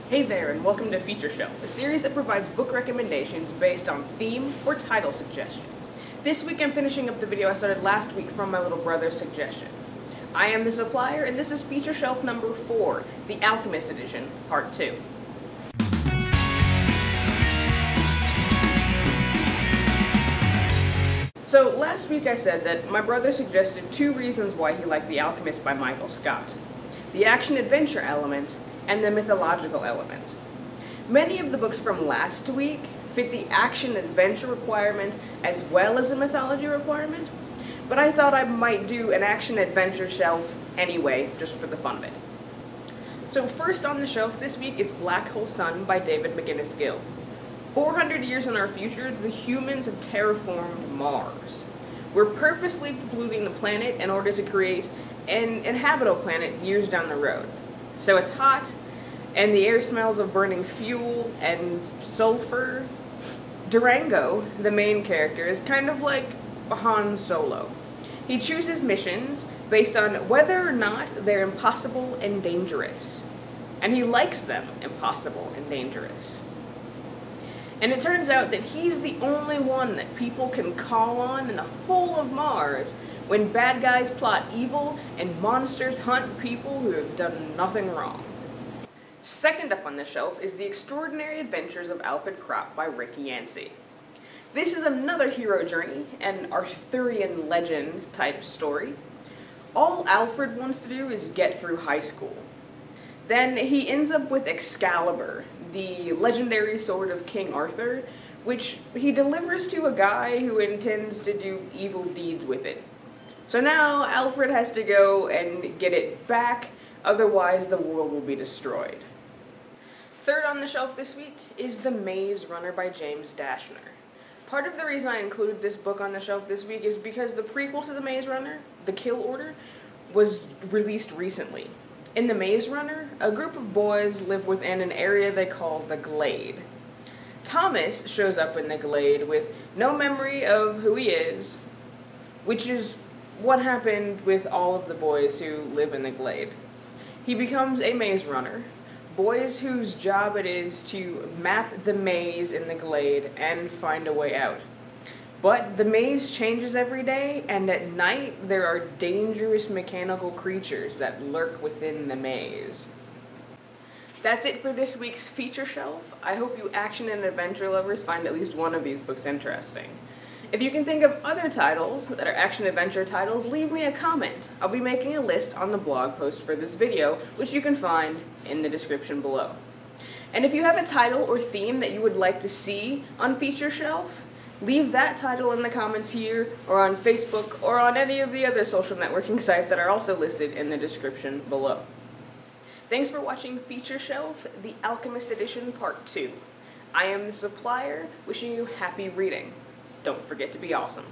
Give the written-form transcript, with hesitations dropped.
Hey there, and welcome to Feature Shelf, a series that provides book recommendations based on theme or title suggestions. This week I'm finishing up the video I started last week from my little brother's suggestion. I am the supplier, and this is Feature Shelf number 4, the Alchemyst edition, part 2. So last week I said that my brother suggested 2 reasons why he liked The Alchemist by Michael Scott: the action-adventure element and the mythological element. Many of the books from last week fit the action-adventure requirement as well as the mythology requirement, but I thought I might do an action-adventure shelf anyway, just for the fun of it. So first on the shelf this week is Black Hole Sun by David McGinnis Gill. 400 years in our future, the humans have terraformed Mars. We're purposely polluting the planet in order to create an inhabitable planet years down the road. So it's hot, and the air smells of burning fuel and sulfur. Durango, the main character, is kind of like Han Solo. He chooses missions based on whether or not they're impossible and dangerous. And he likes them impossible and dangerous. And it turns out that he's the only one that people can call on in the whole of Mars when bad guys plot evil and monsters hunt people who have done nothing wrong. Second up on the shelf is The Extraordinary Adventures of Alfred Kropp by Rick Yancey. This is another hero journey, an Arthurian legend type story. All Alfred wants to do is get through high school. Then he ends up with Excalibur, the legendary sword of King Arthur, which he delivers to a guy who intends to do evil deeds with it. So now Alfred has to go and get it back, otherwise the world will be destroyed. Third on the shelf this week is The Maze Runner by James Dashner. Part of the reason I included this book on the shelf this week is because the prequel to The Maze Runner, The Kill Order, was released recently. In The Maze Runner, a group of boys live within an area they call the Glade. Thomas shows up in the Glade with no memory of who he is, which is what happened with all of the boys who live in the Glade. He becomes a maze runner, boys whose job it is to map the maze in the Glade and find a way out. But the maze changes every day, and at night there are dangerous mechanical creatures that lurk within the maze. That's it for this week's feature shelf. I hope you action and adventure lovers find at least one of these books interesting. If you can think of other titles that are action-adventure titles, leave me a comment. I'll be making a list on the blog post for this video, which you can find in the description below. And if you have a title or theme that you would like to see on Feature Shelf, leave that title in the comments here, or on Facebook, or on any of the other social networking sites that are also listed in the description below. Thanks for watching Feature Shelf, the Alchemist Edition Part 2. I am the supplier, wishing you happy reading. Don't forget to be awesome.